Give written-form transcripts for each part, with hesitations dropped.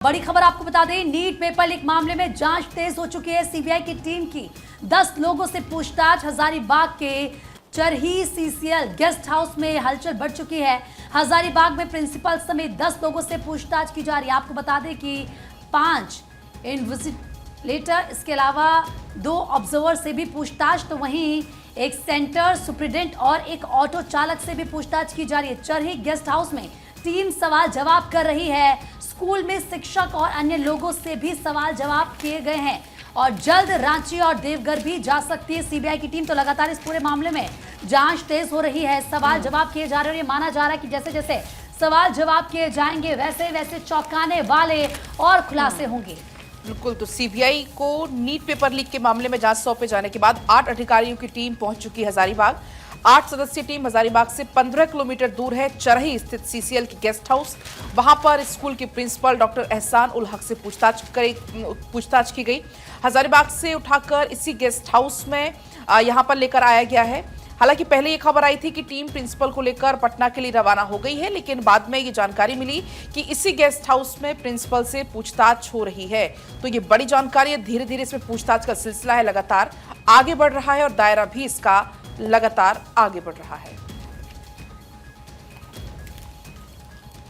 बड़ी खबर आपको बता दें, नीट पेपर लीक मामले में जांच तेज हो चुकी है। सीबीआई की टीम की 10 लोगों से पूछताछ। हजारीबाग के चरही सीसीएल गेस्ट हाउस में हलचल बढ़ चुकी है। हजारीबाग में प्रिंसिपल समेत 10 लोगों से पूछताछ की जा रही है। आपको बता दें कि 5 इन्विजिलेटर, इसके अलावा 2 ऑब्जर्वर से भी पूछताछ, तो वहीं एक सेंटर सुप्रिटेंडेंट और एक ऑटो चालक से भी पूछताछ की जा रही है। चरही गेस्ट हाउस में टीम सवाल जवाब कर रही है। स्कूल में शिक्षक और अन्य लोगों से भी सवाल जवाब किए गए हैं और जल्द रांची और देवघर भी जा सकती है सीबीआई की टीम। तो लगातार इस पूरे मामले में जांच तेज हो रही है, सवाल जवाब किए जा रहे हैं और ये माना जा रहा है कि जैसे जैसे सवाल जवाब किए जाएंगे वैसे वैसे चौंकाने वाले और खुलासे होंगे। बिल्कुल, तो सीबीआई को नीट पेपर लीक के मामले में जांच सौंपे जाने के बाद 8 अधिकारियों की टीम पहुंच चुकी है हजारीबाग। 8 सदस्यीय टीम हजारीबाग से 15 किलोमीटर दूर है चरही स्थित सीसीएल की गेस्ट हाउस। वहां पर स्कूल के प्रिंसिपल डॉक्टर एहसान उल हक से पूछताछ की गई। हजारीबाग से उठाकर इसी गेस्ट हाउस में यहां पर लेकर आया गया है। हालांकि पहले ये खबर आई थी कि टीम प्रिंसिपल को लेकर पटना के लिए रवाना हो गई है, लेकिन बाद में ये जानकारी मिली कि इसी गेस्ट हाउस में प्रिंसिपल से पूछताछ हो रही है। तो ये बड़ी जानकारी है। धीरे धीरे इसमें पूछताछ का सिलसिला है लगातार आगे बढ़ रहा है और दायरा भी इसका लगातार आगे बढ़ रहा है।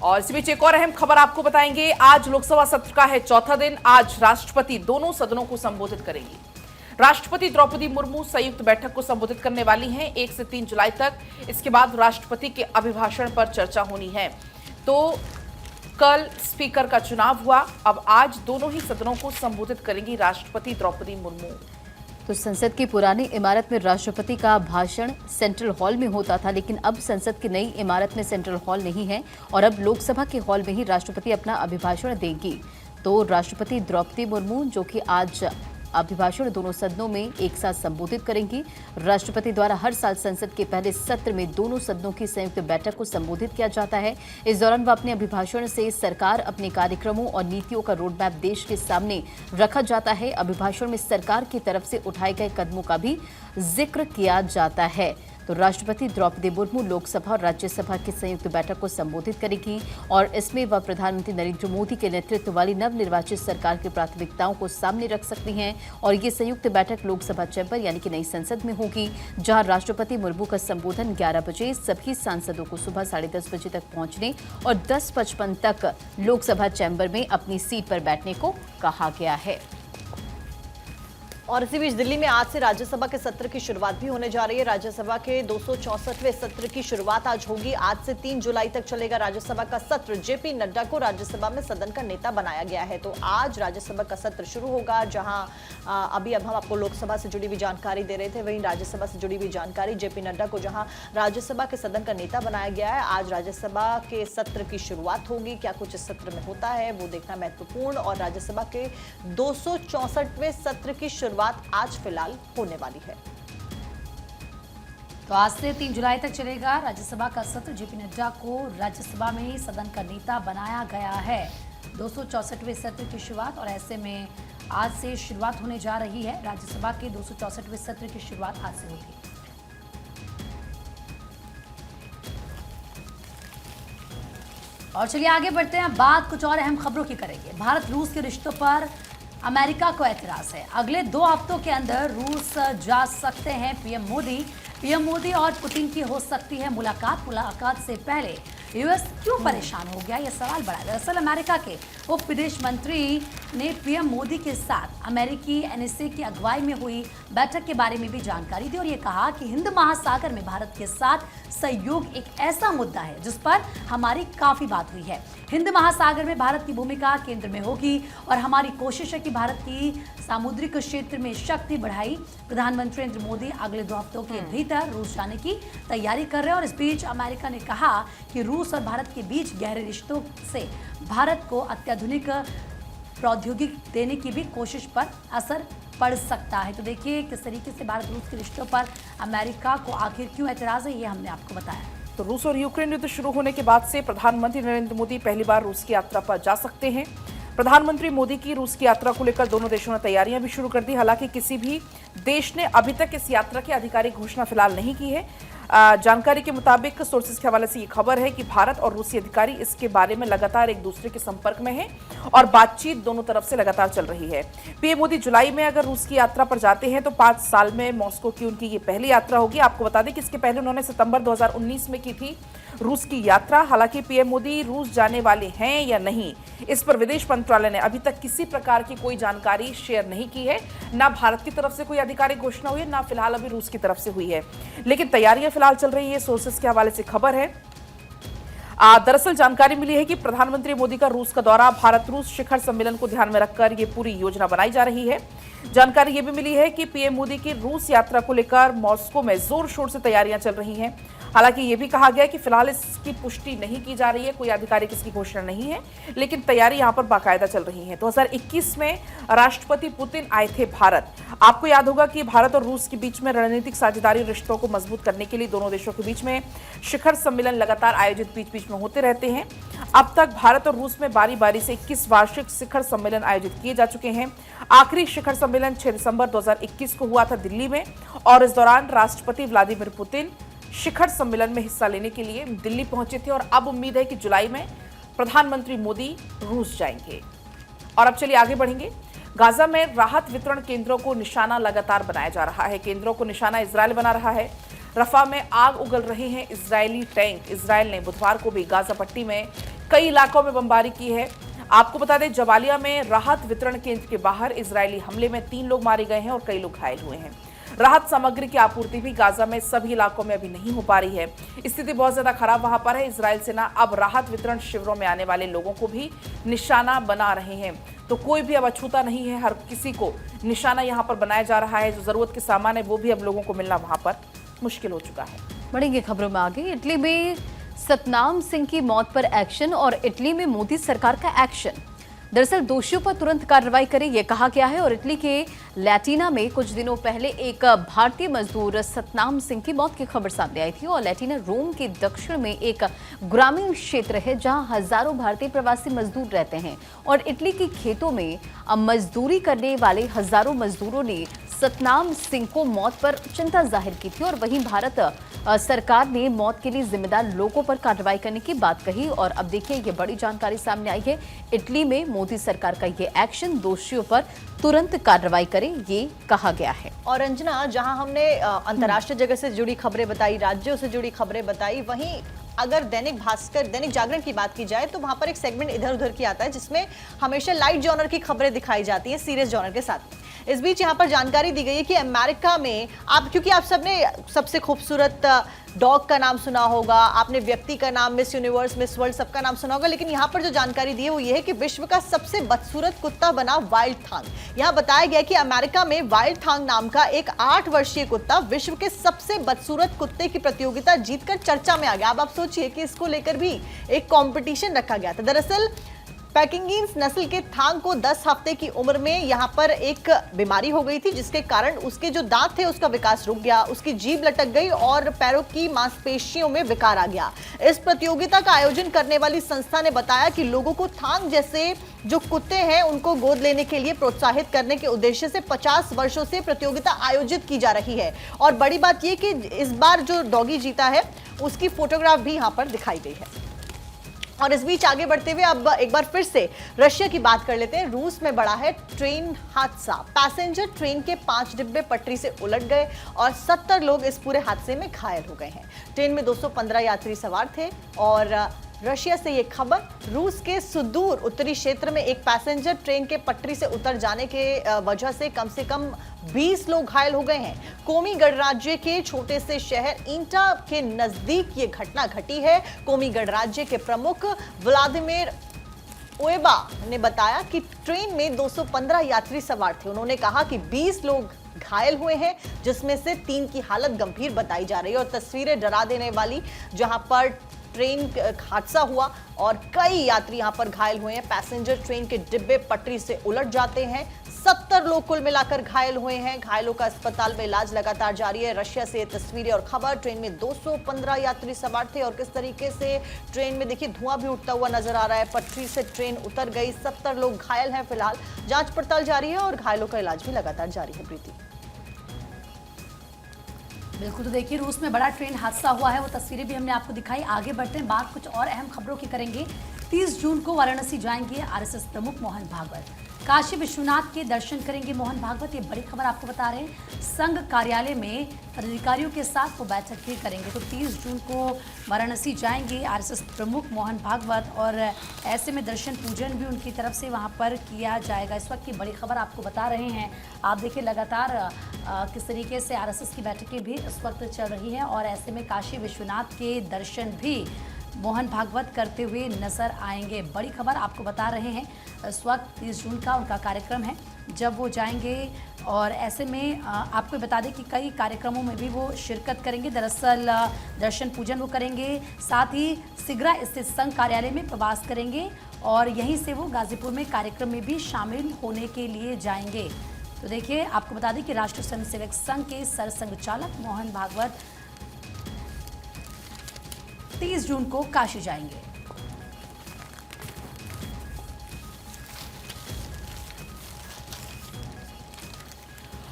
और इसी बीच एक और अहम खबर आपको बताएंगे। आज लोकसभा सत्र का है चौथा दिन। आज राष्ट्रपति दोनों सदनों को संबोधित करेंगी। राष्ट्रपति द्रौपदी मुर्मू संयुक्त बैठक को संबोधित करने वाली हैं 1 से 3 जुलाई तक। इसके बाद राष्ट्रपति के अभिभाषण पर चर्चा होनी है। तो कल स्पीकर का चुनाव हुआ, अब आज दोनों ही सदनों को संबोधित करेंगी राष्ट्रपति द्रौपदी मुर्मू। तो संसद की पुरानी इमारत में राष्ट्रपति का भाषण सेंट्रल हॉल में होता था, लेकिन अब संसद की नई इमारत में सेंट्रल हॉल नहीं है और अब लोकसभा के हॉल में ही राष्ट्रपति अपना अभिभाषण देंगी। तो राष्ट्रपति द्रौपदी मुर्मू जो कि आज अभिभाषण दोनों सदनों में एक साथ संबोधित करेंगी। राष्ट्रपति द्वारा हर साल संसद के पहले सत्र में दोनों सदनों की संयुक्त बैठक को संबोधित किया जाता है। इस दौरान वह अपने अभिभाषण से सरकार, अपने कार्यक्रमों और नीतियों का रोड मैप देश के सामने रखा जाता है। अभिभाषण में सरकार की तरफ से उठाए गए कदमों का भी जिक्र किया जाता है। तो राष्ट्रपति द्रौपदी मुर्मू लोकसभा और राज्यसभा की संयुक्त बैठक को संबोधित करेगी और इसमें वह प्रधानमंत्री नरेंद्र मोदी के नेतृत्व वाली नवनिर्वाचित सरकार की प्राथमिकताओं को सामने रख सकती हैं। और ये संयुक्त बैठक लोकसभा चैम्बर यानी कि नई संसद में होगी, जहां राष्ट्रपति मुर्मू का संबोधन 11 बजे, सभी सांसदों को सुबह 10:30 बजे तक पहुंचने और 10:55 तक लोकसभा चैम्बर में अपनी सीट पर बैठने को कहा गया है। और इसी बीच दिल्ली में आज से राज्यसभा के सत्र की शुरुआत भी होने जा रही है। राज्यसभा के 264वें सत्र की शुरुआत आज होगी। आज से 3 जुलाई तक चलेगा राज्यसभा का सत्र। जेपी नड्डा को राज्यसभा में सदन का नेता बनाया गया है। तो आज राज्यसभा का सत्र शुरू होगा, जहां अभी अब हम आपको लोकसभा से जुड़ी हुई जानकारी दे रहे थे, वहीं राज्यसभा से जुड़ी हुई जानकारी। जेपी नड्डा को जहां राज्यसभा के सदन का नेता बनाया गया है, आज राज्यसभा के सत्र की शुरुआत होगी। क्या कुछ इस सत्र में होता है वो देखना महत्वपूर्ण। और राज्यसभा के 264वें सत्र की शुरुआत आज फिलहाल होने वाली है। तो आज से 3 जुलाई तक चलेगा राज्यसभा का सत्र। जेपी नड्डा को राज्यसभा में सदन का नेता बनाया गया है। 264वें सत्र की शुरुआत, और ऐसे में आज से शुरुआत होने जा रही है। राज्यसभा के 264वें सत्र की शुरुआत आज से होगी। और चलिए आगे बढ़ते हैं, बात कुछ और अहम खबरों की करेंगे। भारत रूस के रिश्तों पर अमेरिका को एतराज है। अगले 2 हफ्तों के अंदर रूस जा सकते हैं पीएम मोदी। पीएम मोदी और पुतिन की हो सकती है मुलाकात से पहले यूएस क्यों परेशान हो गया, यह सवाल बड़ा है। दरअसल अमेरिका के उप विदेश मंत्री ने पीएम मोदी के साथ अमेरिकी एनएसए की अगुवाई में हुई बैठक के बारे में भी जानकारी दी और ये कहा कि हिंद महासागर में भारत के साथ सहयोग एक ऐसा मुद्दा है जिस पर हमारी काफी बात हुई है। हिंद महासागर में भारत की भूमिका केंद्र में होगी और हमारी कोशिश है कि भारत की सामुद्रिक क्षेत्र में शक्ति बढ़ाई। प्रधानमंत्री नरेंद्र मोदी अगले 2 हफ्तों के भीतर रूस जाने की तैयारी कर रहे हैं और इस बीच अमेरिका ने कहा कि रूस और भारत के बीच गहरे रिश्तों से भारत को अत्याधुनिक प्रौद्योगिकी देने की भी कोशिश पर असर पड़ सकता है। तो देखिए किस तरीके से भारत रूस के रिश्तों पर अमेरिका को आखिर क्यों एतराज है, ये हमने आपको बताया। तो रूस और यूक्रेन युद्ध शुरू होने के बाद से प्रधानमंत्री नरेंद्र मोदी पहली बार रूस की यात्रा पर जा सकते हैं। प्रधानमंत्री मोदी की रूस की यात्रा को लेकर दोनों देशों ने तैयारियां भी शुरू कर दी। हालांकि किसी भी देश ने अभी तक इस यात्रा की आधिकारिक घोषणा फिलहाल नहीं की है। जानकारी के मुताबिक सोर्सेज के हवाले से ये खबर है कि भारत और रूसी अधिकारी इसके बारे में लगातार एक दूसरे के संपर्क में हैं और बातचीत दोनों तरफ से लगातार चल रही है। पीएम मोदी जुलाई में अगर रूस की यात्रा पर जाते हैं तो 5 साल में मॉस्को की उनकी ये पहली यात्रा होगी। आपको बता दें कि इसके पहले उन्होंने सितंबर 2019 में की थी रूस की यात्रा। हालांकि पीएम मोदी रूस जाने वाले हैं या नहीं, इस पर विदेश मंत्रालय ने अभी तक किसी प्रकार की कोई जानकारी शेयर नहीं की है। ना भारत की तरफ से कोई आधिकारिक घोषणा हुई है, ना फिलहाल अभी रूस की तरफ से हुई है, लेकिन तैयारियां फिलहाल चल रही है। सोर्सेस के हवाले से खबर है। दरअसल जानकारी मिली है कि प्रधानमंत्री मोदी का रूस का दौरा भारत रूस शिखर सम्मेलन को ध्यान में रखकर यह पूरी योजना बनाई जा रही है। जानकारी यह भी मिली है कि पीएम मोदी की रूस यात्रा को लेकर मॉस्को में जोर शोर से तैयारियां चल रही हैं। हालांकि यह भी कहा गया कि फिलहाल इसकी पुष्टि नहीं की जा रही है, कोई आधिकारिक इसकी घोषणा नहीं है, लेकिन तैयारी यहां पर बाकायदा चल रही है। 2021 में राष्ट्रपति पुतिन आए थे भारत। आपको याद होगा कि भारत और रूस के बीच में रणनीतिक साझेदारी रिश्तों को मजबूत करने के लिए दोनों देशों के बीच में शिखर सम्मेलन लगातार आयोजित बीच बीच में होते रहते हैं। अब तक भारत और रूस में बारी बारी से 21 वार्षिक शिखर सम्मेलन आयोजित किए जा चुके हैं। आखिरी शिखर सम्मेलन 6 दिसंबर 2021 को हुआ था दिल्ली में, और इस दौरान राष्ट्रपति व्लादिमीर पुतिन शिखर सम्मेलन में हिस्सा लेने के लिए दिल्ली पहुंचे थे। और अब उम्मीद है कि जुलाई में प्रधानमंत्री मोदी रूस जाएंगे। और अब चलिए आगे बढ़ेंगे। गाजा में राहत वितरण केंद्रों को निशाना लगातार बनाया जा रहा है। केंद्रों को निशाना इजरायल बना रहा है। रफा में आग उगल रहे हैं इजरायली टैंक। इजरायल ने बुधवार को भी गाजा पट्टी में कई इलाकों में बमबारी की है। आपको बता दें, जबालिया में राहत वितरण केंद्र के बाहर इजरायली हमले में 3 लोग मारे गए हैं और कई लोग घायल हुए हैं। राहत सामग्री की आपूर्ति भी गाजा में सभी इलाकों में अभी नहीं हो पा रही है। स्थिति बहुत ज्यादा खराब वहां पर है। इजरायल सेना अब राहत वितरण शिविरों में आने वाले लोगों को भी निशाना बना रहे हैं। तो कोई भी अब अछूता नहीं है, हर किसी को निशाना यहां पर बनाया जा रहा है। जो जरूरत के सामान है वो भी अब लोगों को मिलना वहां पर मुश्किल हो चुका है। बढ़ेंगे खबरों में आगे। इटली में सतनाम सिंह की मौत पर एक्शन और इटली में मोदी सरकार का एक्शन। दरअसल दोषियों पर तुरंत कार्रवाई करें, यह कहा गया है। और इटली के लैटिना में कुछ दिनों पहले एक भारतीय मजदूर सतनाम सिंह की मौत की खबर सामने आई थी। और लैटिना रोम के दक्षिण में एक ग्रामीण क्षेत्र है जहां हजारों भारतीय प्रवासी मजदूर रहते हैं। और इटली के खेतों में मजदूरी करने वाले हजारों मजदूरों ने सतनाम सिंह को मौत पर चिंता जाहिर की थी। और वहीं भारत सरकार ने मौत के लिए जिम्मेदार लोगों पर कार्रवाई करने की बात कही। और अब देखिए, ये बड़ी जानकारी सामने आई है। इटली में मोदी सरकार का ये एक्शन, दोषियों पर तुरंत कार्रवाई करें, ये कहा गया है। और अंजना, जहां हमने अंतर्राष्ट्रीय जगत से जुड़ी खबरें बताई, राज्यों से जुड़ी खबरें बताई, वहीं अगर दैनिक भास्कर, दैनिक जागरण की बात की जाए तो वहां पर एक सेगमेंट इधर उधर की आता है जिसमें हमेशा लाइट जॉनर की खबरें दिखाई जाती हैं सीरियस जॉनर के साथ। इस बीच यहां पर जानकारी दी गई है कि अमेरिका में क्योंकि आप सबने सबसे खूबसूरत डॉग का नाम सुना होगा, आपने व्यक्ति का नाम, मिस यूनिवर्स, मिस वर्ल्ड, सबका नाम सुना होगा, लेकिन यहां पर जो जानकारी दी है वो ये है कि विश्व का सबसे बदसूरत कुत्ता बना वाइल्ड थांग। यहां बताया गया कि अमेरिका में वाइल्ड थांग नाम का एक 8 वर्षीय कुत्ता विश्व के सबसे बदसूरत कुत्ते की प्रतियोगिता जीतकर चर्चा में आ गया। अब आप सोचिए कि इसको लेकर भी एक कंपटीशन रखा गया था। दरअसल पैकिंगीन्स नस्ल के थांग को 10 हफ्ते की उम्र में यहां पर एक बीमारी हो गई थी, जिसके कारण उसके जो दांत थे उसका विकास रुक गया, उसकी जीभ लटक गई और पैरों की मांसपेशियों में विकार आ गया। इस प्रतियोगिता का आयोजन करने वाली संस्था ने बताया कि लोगों को थांग जैसे जो कुत्ते हैं उनको गोद लेने के लिए प्रोत्साहित करने के उद्देश्य से 50 वर्षों से प्रतियोगिता आयोजित की जा रही है। और बड़ी बात यह कि इस बार जो डॉगी जीता है उसकी फोटोग्राफ भी यहां पर दिखाई गई है। और इस बीच आगे बढ़ते हुए अब एक बार फिर से रशिया की बात कर लेते हैं। रूस में बढ़ा है ट्रेन हादसा। पैसेंजर ट्रेन के 5 डिब्बे पटरी से उलट गए और 70 लोग इस पूरे हादसे में घायल हो गए हैं। ट्रेन में 215 यात्री सवार थे। और रशिया से ये खबर, रूस के सुदूर उत्तरी क्षेत्र में एक पैसेंजर ट्रेन के पटरी से उतर जाने के वजह से कम 20 लोग घायल हो गए हैं। कोमी गणराज्य के छोटे से शहर ईंटा के नजदीक ये घटना घटी है। कोमी गणराज्य के प्रमुख व्लादिमीर ओएबा ने बताया कि ट्रेन में 215 यात्री सवार थे। उन्होंने कहा कि 20 लोग घायल हुए हैं, जिसमें से 3 की हालत गंभीर बताई जा रही है। और तस्वीरें डरा देने वाली, जहां पर ट्रेन हादसा हुआ और कई यात्री यहां पर घायल हुए हैं। पैसेंजर ट्रेन के डिब्बे पटरी से उलट जाते हैं। 70 लोग कुल मिलाकर घायल हुए हैं। घायलों का अस्पताल में इलाज लगातार जारी है। रशिया से तस्वीरें और खबर, ट्रेन में 215 यात्री सवार थे और किस तरीके से ट्रेन में देखिए धुआं भी उठता हुआ नजर आ रहा है। पटरी से ट्रेन उतर गई, 70 लोग घायल हैं। फिलहाल जांच पड़ताल जारी है और घायलों का इलाज भी लगातार जारी है। प्रीति। बिल्कुल, तो देखिए रूस में बड़ा ट्रेन हादसा हुआ है, वो तस्वीरें भी हमने आपको दिखाई। आगे बढ़ते हैं, बात कुछ और अहम खबरों की करेंगे। 30 जून को वाराणसी जाएंगे आरएसएस प्रमुख मोहन भागवत। काशी विश्वनाथ के दर्शन करेंगे मोहन भागवत, ये बड़ी खबर आपको बता रहे हैं। संघ कार्यालय में पदाधिकारियों के साथ वो बैठक भी करेंगे। तो 30 जून को वाराणसी जाएंगे आरएसएस प्रमुख मोहन भागवत और ऐसे में दर्शन पूजन भी उनकी तरफ से वहां पर किया जाएगा। इस वक्त की बड़ी खबर आपको बता रहे हैं। आप देखिए लगातार किस तरीके से आरएसएस की बैठकें भी इस वक्त चल रही हैं और ऐसे में काशी विश्वनाथ के दर्शन भी मोहन भागवत करते हुए नजर आएंगे। बड़ी खबर आपको बता रहे हैं। इस वक्त 30 जून का उनका कार्यक्रम है जब वो जाएंगे और ऐसे में आपको बता दें कि कई कार्यक्रमों में भी वो शिरकत करेंगे। दरअसल दर्शन पूजन वो करेंगे, साथ ही सिगरा स्थित संघ कार्यालय में प्रवास करेंगे और यहीं से वो गाजीपुर में कार्यक्रम में भी शामिल होने के लिए जाएंगे। तो देखिए आपको बता दें कि राष्ट्रीय स्वयंसेवक संघ के सरसंघ चालक मोहन भागवत 30 जून को काशी जाएंगे।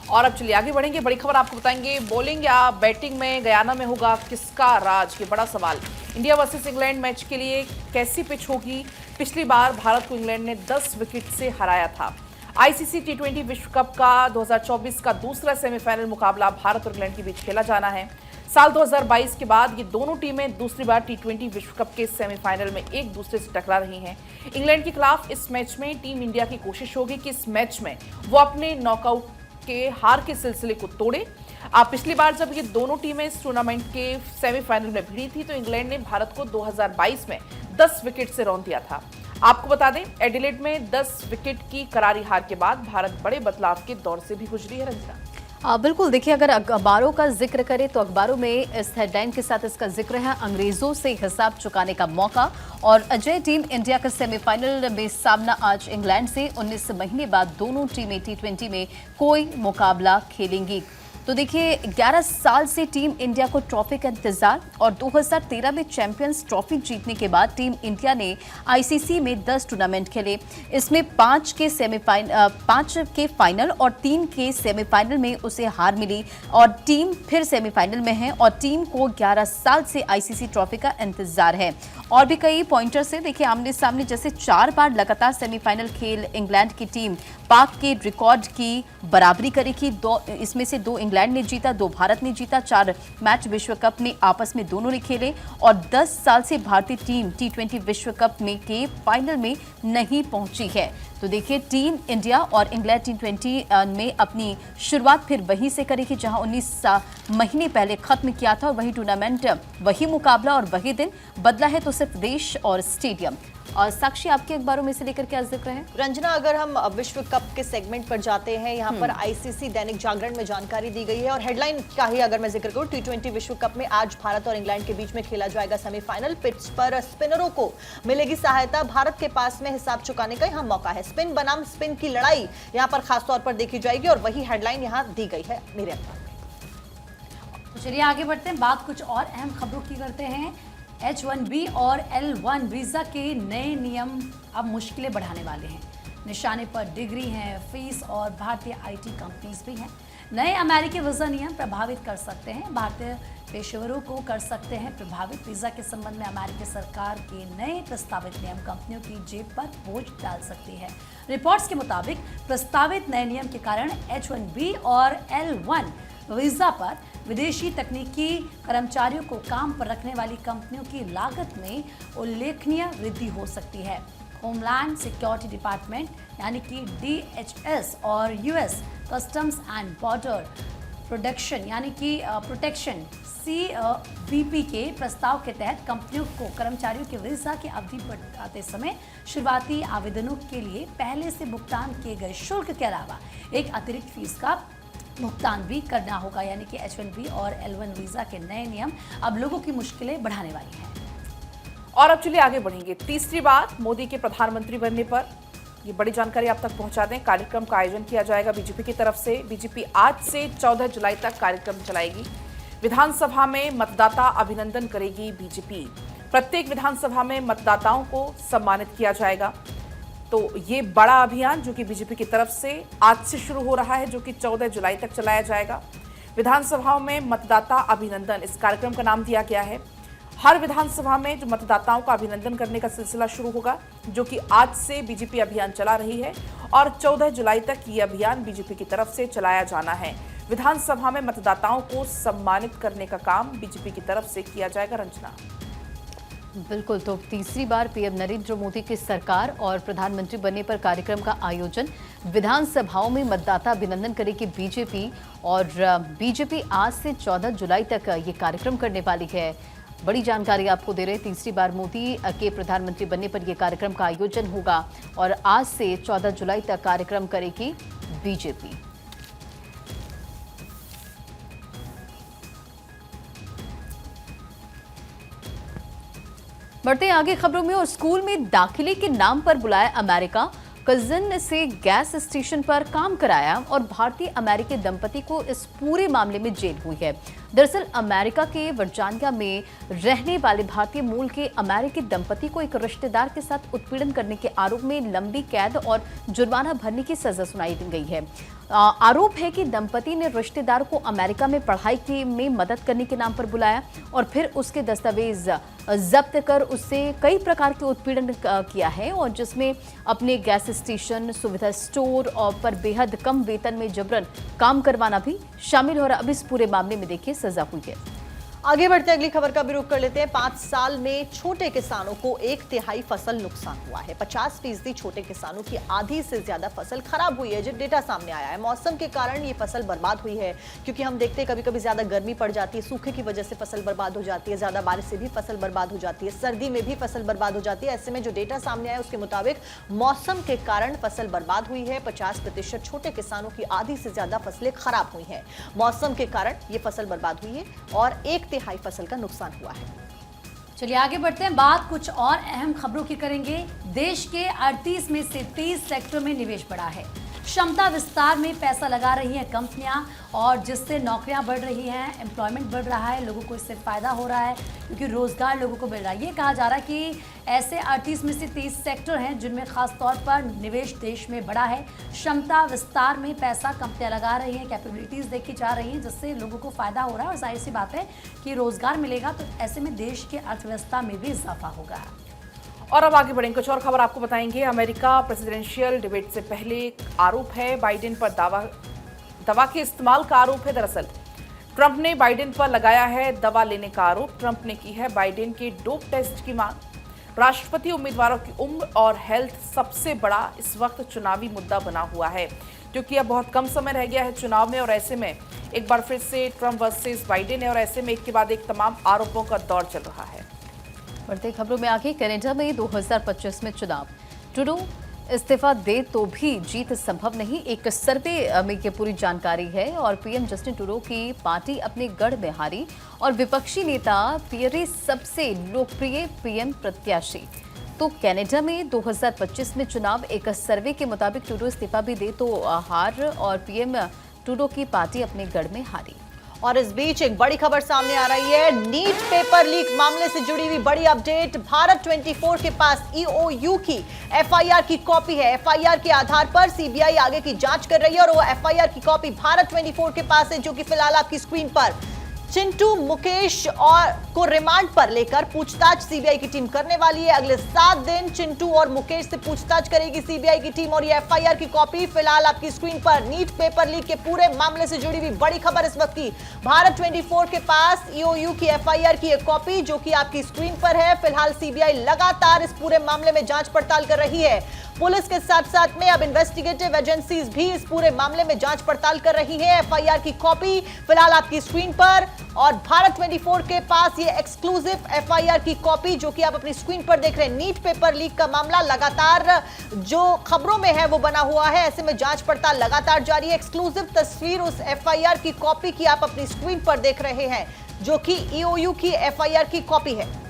और अब चलिए आगे बढ़ेंगे। बड़ी खबर आपको बताएंगे। बॉलिंग या बैटिंग में गयाना में होगा किसका राज, ये बड़ा सवाल। इंडिया वर्सेस इंग्लैंड मैच के लिए कैसी पिच होगी? पिछली बार भारत को इंग्लैंड ने 10 विकेट से हराया था। आईसीसी टी20 विश्व कप का 2024 का दूसरा सेमीफाइनल मुकाबला भारत और इंग्लैंड के बीच खेला जाना है। साल 2022 के बाद ये दोनों टीमें दूसरी बार टी20 विश्व कप के सेमीफाइनल में एक दूसरे से टकरा रही हैं। इंग्लैंड के खिलाफ इस मैच में टीम इंडिया की कोशिश होगी कि इस मैच में वो अपने नॉकआउट के हार के सिलसिले को तोड़े। पिछली बार जब ये दोनों टीमें इस टूर्नामेंट के सेमीफाइनल में भिड़ी थी तो इंग्लैंड ने भारत को 2022 में 10 विकेट से रौंद दिया था। आपको बता दें एडिलेड में 10 विकेट की करारी हार के बाद भारत बड़े बदलाव के दौर से भी गुजरी है। रंजना, बिल्कुल, देखिए अगर अखबारों का जिक्र करें तो अखबारों में इस हेडलाइन के साथ इसका जिक्र है, अंग्रेजों से हिसाब चुकाने का मौका। और अजय टीम इंडिया का सेमीफाइनल में सामना आज इंग्लैंड से। 19 महीने बाद दोनों टीमें टी20 में कोई मुकाबला खेलेंगी। तो देखिए 11 साल से टीम इंडिया को ट्रॉफी का इंतजार और 2013 में चैंपियंस ट्रॉफी जीतने के बाद टीम इंडिया ने आईसीसी में 10 टूर्नामेंट खेले। इसमें 5 के फाइनल और 3 के सेमीफाइनल में उसे हार मिली और टीम फिर सेमीफाइनल में है और टीम को 11 साल से आईसीसी ट्रॉफी का इंतजार है। और भी कई पॉइंटर्स है, देखिए आमने सामने जैसे 4 बार लगातार सेमीफाइनल खेल इंग्लैंड की टीम पाक के रिकॉर्ड की बराबरी करेगी। इसमें से 2 इंग्लैंड ने जीता, 2 भारत ने जीता। 4 मैच विश्व कप में आपस में दोनों ने खेले और 10 साल से भारतीय टीम टी20 विश्व कप में के फाइनल में नहीं पहुंची है। तो देखिए टीम इंडिया और इंग्लैंड टी20 में अपनी शुरुआत फिर वहीं से करेगी जहां 19 महीने पहले खत्म किया था और वही टूर्नामेंट, वही मुकाबला और वही दिन। बदला है तो सिर्फ देश और स्टेडियम। और साक्षी, आपके अखबारों में से लेकर क्या जिक्र है? रंजना, अगर हम विश्व कप के सेगमेंट पर जाते हैं, यहाँ पर आईसीसी दैनिक जागरण में जानकारी दी गई है और हेडलाइन का ही अगर मैं जिक्र करूँ, टी20 विश्व कप में आज भारत और इंग्लैंड के बीच में खेला जाएगा सेमीफाइनल। पिच पर स्पिनरों को मिलेगी सहायता, भारत के पास में हिसाब चुकाने का यहाँ मौका है। स्पिन बनाम स्पिन की लड़ाई यहाँ पर खासतौर पर देखी जाएगी और वही हेडलाइन यहाँ दी गई है मेरे अखबार में। तो चलिए आगे बढ़ते हैं, बात कुछ और अहम खबरों की करते हैं। H1B और L1 वीज़ा के नए नियम अब मुश्किलें बढ़ाने वाले हैं। निशाने पर डिग्री हैं, फीस और भारतीय आईटी कंपनीज भी हैं। नए अमेरिकी वीज़ा नियम प्रभावित कर सकते हैं, भारतीय पेशेवरों को कर सकते हैं प्रभावित। वीज़ा के संबंध में अमेरिकी सरकार के नए प्रस्तावित नियम कंपनियों की जेब पर बोझ डाल सकती है। रिपोर्ट्स के मुताबिक प्रस्तावित नए नियम के कारण H1B और L1 वीज़ा पर विदेशी तकनीकी कर्मचारियों को काम पर रखने वाली कंपनियों की लागत में उल्लेखनीय वृद्धि हो सकती है। होमलैंड सिक्योरिटी डिपार्टमेंट यानी कि DHS और US customs and border protection यानी कि प्रोटेक्शन CBP के प्रस्ताव के तहत कंपनियों को कर्मचारियों के वीज़ा की अवधि बढ़ाते समय शुरुआती आवेदनों के लिए पहले से भुगतान किए गए शुल्क के अलावा एक अतिरिक्त फीस का भुगतान भी करना होगा। यानी कि H1B और L1 वीज़ा के नए नियम अब लोगों की मुश्किलें बढ़ाने वाली हैं। और अब चलिए आगे बढ़ेंगे। तीसरी बार मोदी के प्रधानमंत्री बनने पर ये बड़ी जानकारी आप तक पहुंचा दें। कार्यक्रम का आयोजन किया जाएगा बीजेपी की तरफ से। बीजेपी आज से 14 जुलाई तक कार्यक्रम चलाएगी। विधानसभा में मतदाता अभिनंदन करेगी बीजेपी। प्रत्येक विधानसभा में मतदाताओं को सम्मानित किया जाएगा। तो ये बड़ा अभियान जो कि बीजेपी की तरफ से आज से शुरू हो रहा है, जो कि 14 जुलाई तक चलाया जाएगा। विधानसभाओं में मतदाता अभिनंदन इस कार्यक्रम का नाम दिया गया है। हर विधानसभा में जो मतदाताओं का अभिनंदन करने का सिलसिला शुरू होगा, जो कि आज से बीजेपी अभियान चला रही है और 14 जुलाई तक ये अभियान बीजेपी की तरफ से चलाया जाना है। विधानसभा में मतदाताओं को सम्मानित करने का काम बीजेपी की तरफ से किया जाएगा। रंजना, बिल्कुल, तो तीसरी बार पीएम नरेंद्र मोदी की सरकार और प्रधानमंत्री बनने पर कार्यक्रम का आयोजन। विधानसभाओं में मतदाता अभिनंदन करेगी बीजेपी और बीजेपी आज से 14 जुलाई तक ये कार्यक्रम करने वाली है। बड़ी जानकारी आपको दे रहे हैं, तीसरी बार मोदी के प्रधानमंत्री बनने पर यह कार्यक्रम का आयोजन होगा और आज से 14 जुलाई तक कार्यक्रम करेगी बीजेपी। बढ़ते हैं आगे खबरों में। और स्कूल में दाखिले के नाम पर बुलाया अमेरिका, कजिन से गैस स्टेशन पर काम कराया और भारतीय अमेरिकी दंपति को इस पूरे मामले में जेल हुई है। दरअसल अमेरिका के वर्जीनिया में रहने वाले भारतीय मूल के अमेरिकी दंपति को एक रिश्तेदार के साथ उत्पीड़न करने के आरोप में लंबी कैद और जुर्माना भरने की सजा सुनाई गई है। आरोप है कि दंपति ने रिश्तेदार को अमेरिका में पढ़ाई में मदद करने के नाम पर बुलाया और फिर उसके दस्तावेज जब्त कर उससे कई प्रकार के उत्पीड़न किया है, और जिसमें अपने गैस स्टेशन, सुविधा स्टोर और पर बेहद कम वेतन में जबरन काम करवाना भी शामिल हो रहा। अब इस पूरे मामले में देखिए सजा हुई है। आगे बढ़ते अगली खबर का भी रुख कर लेते हैं। 5 साल में छोटे किसानों को 1/3 फसल नुकसान हुआ है। 50% छोटे किसानों की आधी से ज्यादा फसल खराब हुई है, जो डेटा सामने आया है। मौसम के कारण ये फसल बर्बाद हुई है, क्योंकि हम देखते हैं कभी कभी ज्यादा गर्मी पड़ जाती है, सूखे की वजह से फसल बर्बाद हो जाती है, ज्यादा बारिश से भी फसल बर्बाद हो जाती है, सर्दी में भी फसल बर्बाद हो जाती है। ऐसे में जो डेटा सामने आया उसके मुताबिक मौसम के कारण फसल बर्बाद हुई है। 50% छोटे किसानों की आधी से ज्यादा फसलें खराब हुई हैं। मौसम के कारण ये फसल बर्बाद हुई है और 1/3 फसल का नुकसान हुआ है। चलिए आगे बढ़ते हैं, बात कुछ और अहम खबरों की करेंगे। देश के 38 में से 30 सेक्टरों में निवेश बढ़ा है। क्षमता विस्तार में पैसा लगा रही हैं कंपनियां और जिससे नौकरियां बढ़ रही हैं, एम्प्लॉयमेंट बढ़ रहा है, लोगों को इससे फायदा हो रहा है क्योंकि रोजगार लोगों को मिल रहा है। ये कहा जा रहा है कि ऐसे 38 में से 30 सेक्टर हैं जिनमें खास तौर पर निवेश देश में बढ़ा है। क्षमता विस्तार में पैसा कंपनियां लगा रही हैं, कैपेबिलिटीज देखी जा रही हैं, जिससे लोगों को फायदा हो रहा है और जाहिर सी बात है कि रोजगार मिलेगा तो ऐसे में देश की अर्थव्यवस्था में भी इजाफा होगा। और अब आगे बढ़ेंगे, कुछ और खबर आपको बताएंगे। अमेरिका प्रेसिडेंशियल डिबेट से पहले आरोप है बाइडेन पर दवा के इस्तेमाल का आरोप है। दरअसल ट्रंप ने बाइडेन पर लगाया है दवा लेने का आरोप। ट्रंप ने की है बाइडेन के डोप टेस्ट की मांग। राष्ट्रपति उम्मीदवारों की उम्र और हेल्थ सबसे बड़ा इस वक्त चुनावी मुद्दा बना हुआ है, क्योंकि अब बहुत कम समय रह गया है चुनाव में और ऐसे में एक बार फिर से ट्रंप वर्सेस बाइडेन है और ऐसे में एक के बाद एक तमाम आरोपों का दौर चल रहा है। बढ़ते खबरों में आगे, कनाडा में 2025 में चुनाव, ट्रूडो इस्तीफा दे तो भी जीत संभव नहीं, एक सर्वे में ये पूरी जानकारी है। और पीएम जस्टिन ट्रूडो की पार्टी अपने गढ़ में हारी और विपक्षी नेता पियरे सबसे लोकप्रिय पीएम प्रत्याशी। तो कनाडा में 2025 में चुनाव, एक सर्वे के मुताबिक ट्रूडो इस्तीफा भी दे तो हार और पीएम ट्रूडो की पार्टी अपने गढ़ में हारी। और इस बीच एक बड़ी खबर सामने आ रही है। नीट पेपर लीक मामले से जुड़ी हुई बड़ी अपडेट। भारत 24 के पास ईओयू की एफआईआर की कॉपी है। एफआईआर के आधार पर सीबीआई आगे की जांच कर रही है और वो एफआईआर की कॉपी भारत 24 के पास है, जो कि फिलहाल आपकी स्क्रीन पर चिंटू, मुकेश और को रिमांड पर लेकर पूछताछ सीबीआई की टीम करने वाली है। अगले 7 दिन चिंटू और मुकेश से पूछताछ करेगी सीबीआई की टीम और ये एफआईआर की कॉपी फिलहाल आपकी स्क्रीन पर। नीट पेपर लीक के पूरे मामले से जुड़ी हुई बड़ी खबर इस वक्त की। भारत 24 के पास ईओयू की एफआईआर की एक कॉपी जो कि आपकी स्क्रीन पर है। फिलहाल सीबीआई लगातार इस पूरे मामले में जांच पड़ताल कर रही है। पुलिस के साथ साथ में अब इन्वेस्टिगेटिव एजेंसीज भी इस पूरे मामले में जांच पड़ताल कर रही है। एफआईआर की कॉपी फिलहाल आपकी स्क्रीन पर और भारत 24 के पास ये एक्सक्लूसिव एफआईआर की कॉपी जो कि आप अपनी स्क्रीन पर देख रहे हैं। नीट पेपर लीक का मामला लगातार जो खबरों में है वो बना हुआ है, ऐसे में जांच पड़ताल लगातार जारी है। एक्सक्लूसिव तस्वीर उस एफआईआर की कॉपी की आप अपनी स्क्रीन पर देख रहे हैं, जो कि ईओयू की एफआईआर की कॉपी है।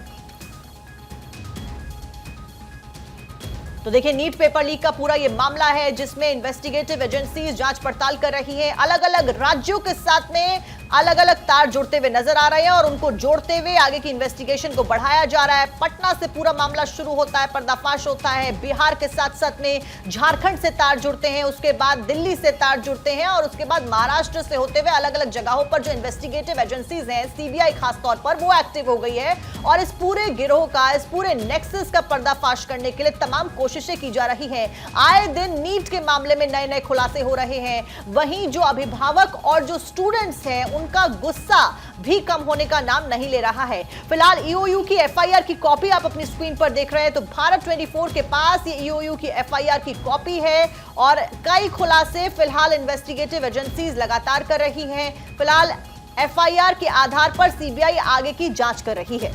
तो देखिए, नीट पेपर लीक का पूरा ये मामला है जिसमें इन्वेस्टिगेटिव एजेंसीज जांच पड़ताल कर रही हैं। अलग अलग राज्यों के साथ में अलग अलग तार जुड़ते हुए नजर आ रहे हैं और उनको जोड़ते हुए आगे की इन्वेस्टिगेशन को बढ़ाया जा रहा है। पटना से पूरा मामला शुरू होता है, पर्दाफाश होता है, बिहार के साथ साथ में झारखंड से तार जुड़ते हैं, उसके बाद दिल्ली से तार जुड़ते हैं और उसके बाद महाराष्ट्र से होते हुए अलग अलग जगहों पर जो इन्वेस्टिगेटिव एजेंसीज हैं, सीबीआई खास तौर पर, वो एक्टिव हो गई है और इस पूरे गिरोह का, इस पूरे नेक्सस का पर्दाफाश करने के लिए तमाम कोशिशें की जा रही हैं। आए दिन नीट के मामले में नए नए खुलासे हो रहे हैं। वहीं जो अभिभावक और जो स्टूडेंट्स हैं उनका गुस्सा भी कम होने का नाम नहीं ले रहा है। फिलहाल ईओयू की एफआईआर की कॉपी आप अपनी स्क्रीन पर देख रहे हैं, तो भारत 24 के पास ये ईओयू की एफआईआर की कॉपी है और कई खुलासे फिलहाल इन्वेस्टिगेटिव एजेंसीज लगातार कर रही हैं। फिलहाल एफआईआर के आधार पर सीबीआई आगे की जांच कर रही है।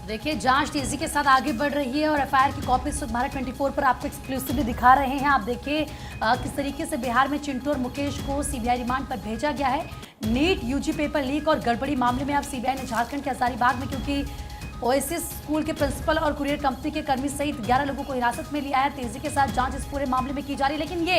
देखिए, जांच तेजी के साथ आगे बढ़ रही है और एफआईआर की कॉपी इस वक्त भारत 24 पर आपको एक्सक्लूसिवली दिखा रहे हैं। आप देखिए किस तरीके से बिहार में चिंटू और मुकेश को सीबीआई रिमांड पर भेजा गया है। नीट यूजी पेपर लीक और गड़बड़ी मामले में अब सीबीआई ने झारखंड के हजारीबाग में, क्योंकि ओएसिस स्कूल के प्रिंसिपल और कुरियर कंपनी के कर्मी सहित 11 लोगों को हिरासत में लिया है। तेजी के साथ जांच इस पूरे मामले में की जा रही है, लेकिन ये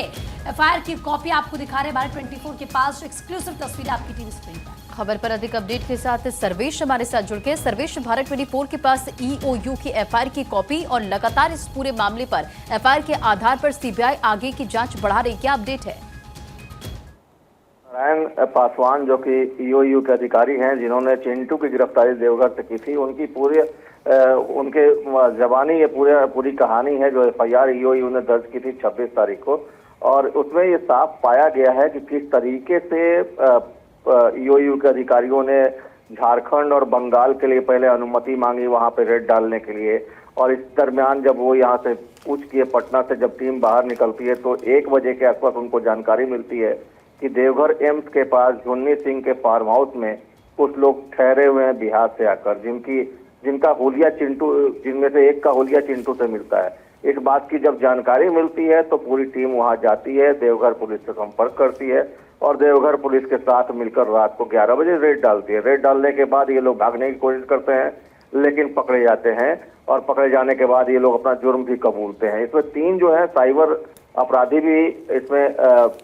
एफआईआर की कॉपी आपको दिखा रहे हैं भारत 24 के पास। एक्सक्लूसिव तस्वीर आपकी टीवी स्क्रीन पर। खबर पर अधिक अपडेट के साथ सर्वेश हमारे साथ जुड़ गए। सर्वेश, भारत 24 के पास ईओयू की एफआईआर की कॉपी और लगातार इस पूरे मामले पर एफआईआर के आधार पर सीबीआई आगे की जांच बढ़ा रही, क्या अपडेट है? नारायण पासवान जो कि ईओयू के अधिकारी हैं, जिन्होंने चिंटू की गिरफ्तारी देवघर से की थी, उनकी उनके जबानी ये पूरी कहानी है जो एफआईआर ईओयू ने दर्ज की थी 26 तारीख को, और उसमें ये साफ पाया गया है कि किस तरीके से ईओयू के अधिकारियों ने झारखंड और बंगाल के लिए पहले अनुमति मांगी वहां पे रेड डालने के लिए, और इस दरमियान जब वो यहाँ से पूछ किए पटना से जब टीम बाहर निकलती है तो 1 बजे के आसपास उनको जानकारी मिलती है कि देवघर एम्स के पास झुन्नी सिंह के फार्म हाउस में कुछ लोग ठहरे हुए हैं बिहार से आकर, जिनका हुलिया चिंटू, जिनमें से एक का हुलिया चिंटू से मिलता है। इस बात की जब जानकारी मिलती है तो पूरी टीम वहां जाती है, देवघर पुलिस से संपर्क करती है और देवघर पुलिस के साथ मिलकर रात को 11 बजे रेड डालती है। रेड डालने के बाद ये लोग भागने की कोशिश करते हैं, लेकिन पकड़े जाते हैं और पकड़े जाने के बाद ये लोग अपना जुर्म भी कबूलते हैं। इसमें 3 जो है साइबर अपराधी भी इसमें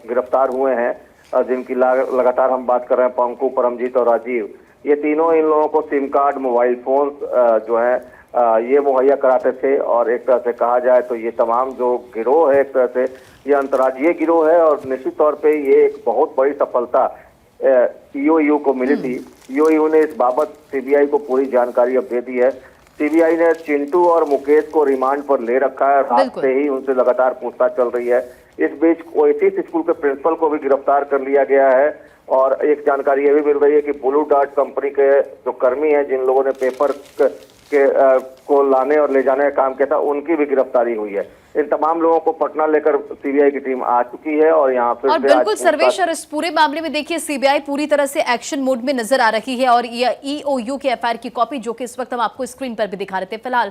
गिरफ्तार हुए हैं, जिनकी लगातार हम बात कर रहे हैं, पंकु, परमजीत और राजीव। ये तीनों इन लोगों को सिम कार्ड, मोबाइल फोन जो है ये मुहैया कराते थे, और एक तरह से कहा जाए तो ये तमाम जो गिरोह है एक तरह से ये अंतर्राज्यीय गिरोह है और निश्चित तौर पे ये एक बहुत बड़ी सफलता ईओयू को मिली थी। ईओयू ने इस बाबत सीबीआई को पूरी जानकारी अब दे दी है। सीबीआई ने चिंटू और मुकेश को रिमांड पर ले रखा है, रात से ही उनसे लगातार पूछताछ चल रही है। इस बीच ओएसिस स्कूल के प्रिंसिपल को भी गिरफ्तार कर लिया गया है और एक जानकारी ये भी मिल रही है कि ब्लू डार्ट कंपनी के जो कर्मी हैं, जिन लोगों ने पेपर को लाने और ले जाने का काम किया था, उनकी भी गिरफ्तारी हुई है। इन तमाम लोगों को पटना लेकर सीबीआई की टीम आ चुकी है और यहाँ पे और बिल्कुल सर्वेश, और इस पूरे मामले में देखिए सीबीआई पूरी तरह से एक्शन मोड में नजर आ रही है और ये ईओयू के एफआईआर की कॉपी जो कि इस वक्त हम आपको स्क्रीन पर भी दिखा रहे थे। फिलहाल